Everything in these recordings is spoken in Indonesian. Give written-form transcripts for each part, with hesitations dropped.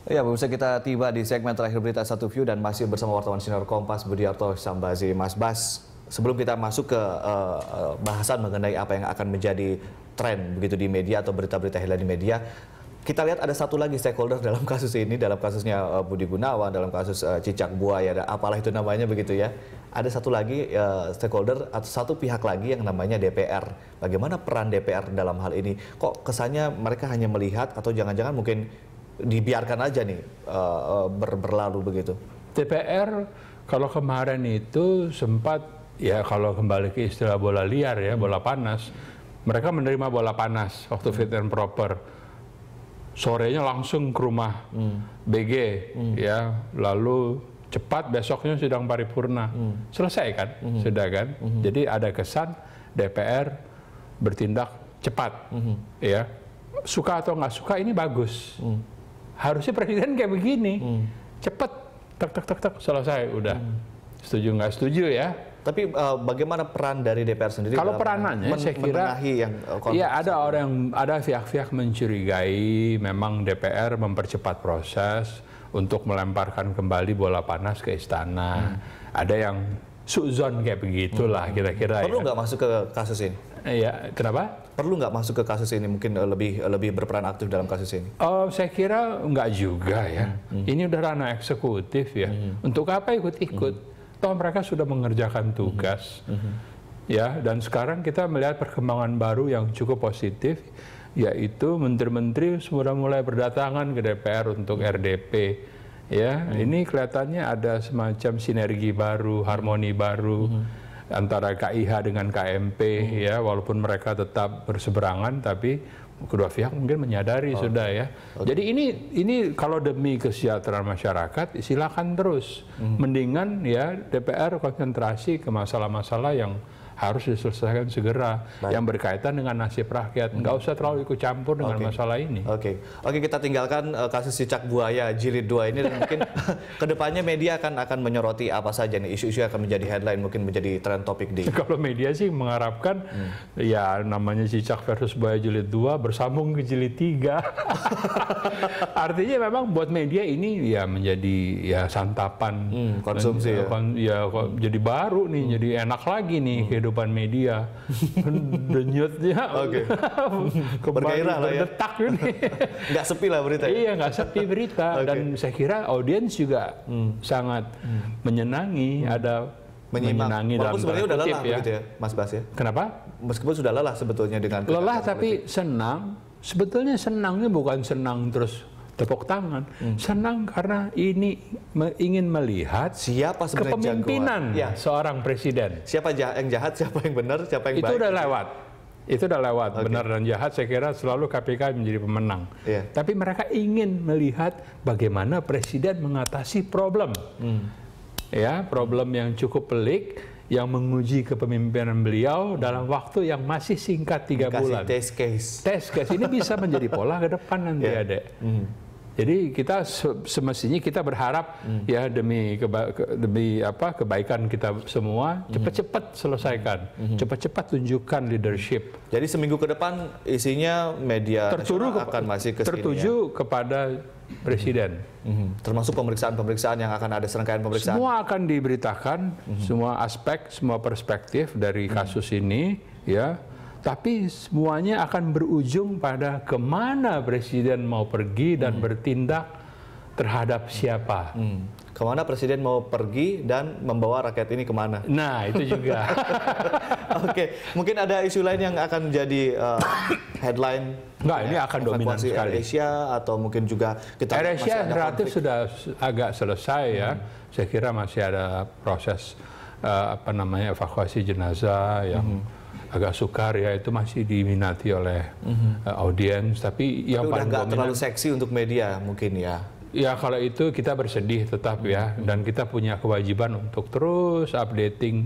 Ya, pemirsa, kita tiba di segmen terakhir berita Satu View dan masih bersama wartawan senior Kompas Budiarto Sambazi. Mas Bas, sebelum kita masuk ke bahasan mengenai apa yang akan menjadi tren begitu di media atau berita-berita headline di media, kita lihat ada satu lagi stakeholder dalam kasus ini, dalam kasusnya Budi Gunawan, dalam kasus cicak buaya, apalah itu namanya begitu ya. Ada satu lagi stakeholder atau satu pihak lagi yang namanya DPR. Bagaimana peran DPR dalam hal ini? Kok kesannya mereka hanya melihat atau jangan-jangan mungkin dibiarkan aja nih berlalu begitu? DPR kalau kemarin itu sempat ya, kalau kembali ke istilah bola liar ya, bola panas, mereka menerima bola panas waktu fit and proper. Sorenya langsung ke rumah BG ya, lalu cepat besoknya sidang paripurna. Selesai kan? Sudah kan? Jadi ada kesan DPR bertindak cepat ya. Suka atau nggak suka ini bagus. Harusnya presiden kayak begini, cepet, tak, selesai, udah. Setuju nggak setuju ya? Tapi bagaimana peran dari DPR sendiri? Kalau peranannya, saya kira, ya ada pihak-pihak mencurigai memang DPR mempercepat proses untuk melemparkan kembali bola panas ke istana. Ada yang suzon kayak begitulah kira-kira. Perlu nggak masuk ke kasus ini? Iya, kenapa? Perlu nggak masuk ke kasus ini, mungkin lebih berperan aktif dalam kasus ini? Saya kira nggak juga ya. Ini udah ranah eksekutif ya. Untuk apa ikut-ikut? Toh mereka sudah mengerjakan tugas. Ya, dan sekarang kita melihat perkembangan baru yang cukup positif, yaitu menteri-menteri sudah mulai berdatangan ke DPR untuk RDP. Ya, ini kelihatannya ada semacam sinergi baru, harmoni baru antara KIH dengan KMP ya, walaupun mereka tetap berseberangan, tapi kedua pihak mungkin menyadari sudah ya. Jadi ini kalau demi kesejahteraan masyarakat silakan terus. Mendingan ya DPR konsentrasi ke masalah-masalah yang harus diselesaikan segera, yang berkaitan dengan nasib rakyat. Nggak usah terlalu ikut campur dengan masalah ini. Oke, kita tinggalkan kasus cicak buaya jilid 2 ini, dan mungkin kedepannya media akan menyoroti apa saja nih isu-isu yang akan menjadi headline, mungkin menjadi trend topik di. Kalau media sih mengharapkan ya namanya cicak versus buaya jilid 2 bersambung ke jilid 3. Artinya memang buat media ini ya menjadi ya santapan konsumsi ya jadi baru nih, jadi enak lagi nih kehidupan media. Denyutnya kembali berdetak ini. Nggak sepi lah berita. Iya, nggak sepi berita. Dan saya kira audiens juga sangat menyenangi, menyenangi dalam sebenarnya udah lelah ya. Begitu ya, Mas Bas ya. Kenapa? Meskipun sudah lelah sebetulnya dengan lelah tapi senang. Sebetulnya senangnya bukan senang terus tepuk tangan, senang karena ini ingin melihat siapa kepemimpinan seorang presiden. Siapa yang jahat, siapa yang benar, siapa yang baik. Itu udah lewat. Itu udah lewat. Benar dan jahat saya kira selalu KPK menjadi pemenang. Tapi mereka ingin melihat bagaimana presiden mengatasi problem. Ya, problem yang cukup pelik, yang menguji kepemimpinan beliau dalam waktu yang masih singkat 3 bulan. Test case. Test case ini bisa menjadi pola ke depan nanti adek. Jadi kita semestinya kita berharap ya demi kebaikan kita semua cepat-cepat selesaikan, cepat-cepat tunjukkan leadership. Jadi seminggu ke depan isinya media akan masih tertuju kepada presiden, termasuk pemeriksaan-pemeriksaan yang akan ada, serangkaian pemeriksaan. Semua akan diberitakan, semua aspek, semua perspektif dari kasus ini ya. Tapi semuanya akan berujung pada kemana presiden mau pergi dan bertindak terhadap siapa. Kemana presiden mau pergi dan membawa rakyat ini kemana? Nah, itu juga. Mungkin ada isu lain yang akan menjadi headline. Enggak, ini akan dominan sekali. AirAsia atau mungkin juga kita AirAsia relatif sudah agak selesai ya. Saya kira masih ada proses evakuasi jenazah yang agak sukar ya, itu masih diminati oleh audiens, tapi yang paling udah nggak dominan terlalu seksi untuk media mungkin ya. Ya kalau itu kita bersedih tetap ya, dan kita punya kewajiban untuk terus updating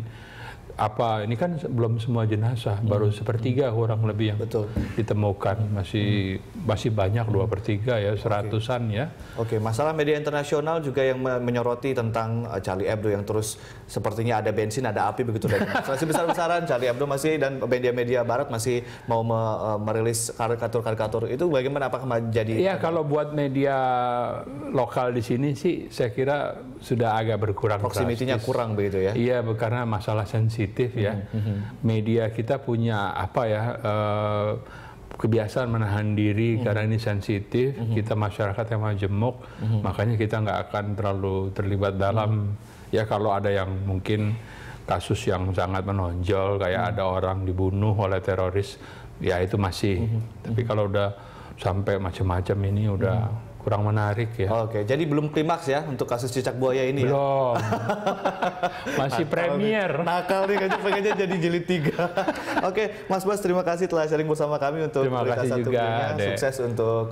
ini kan belum semua jenazah, baru sepertiga kurang lebih yang Betul. ditemukan, masih banyak 2/3 ya, seratusan ya. Oke, masalah media internasional juga yang menyoroti tentang Charlie Hebdo yang terus sepertinya ada bensin, ada api begitu dan masih besar-besaran. Charlie Hebdo masih dan media-media Barat masih mau merilis karikatur-karikatur itu, bagaimana, apakah menjadi? Iya, kalau buat media lokal di sini sih saya kira sudah agak berkurang. Proximity-nya kurang begitu ya? Iya, karena masalah sensitif ya. Media kita punya kebiasaan menahan diri karena ini sensitif. Kita masyarakat yang majemuk, makanya kita nggak akan terlalu terlibat dalam. Ya kalau ada yang mungkin kasus yang sangat menonjol kayak ada orang dibunuh oleh teroris, ya itu masih. Tapi kalau udah sampai macam-macam ini udah kurang menarik ya. Oke, jadi belum klimaks ya untuk kasus cicak buaya ini? Belum. Masih premier. Nakal nih, pengennya jadi jilid 3. Oke, Mas Bas, terima kasih telah sharing bersama kami untuk Terima kasih juga, sukses untuk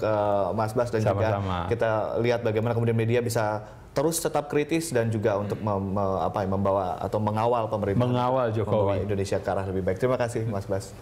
Mas Bas dan juga kita lihat bagaimana kemudian media bisa terus tetap kritis dan juga untuk membawa atau mengawal pemerintah, mengawal Jokowi, Indonesia ke arah lebih baik. Terima kasih Mas Bas.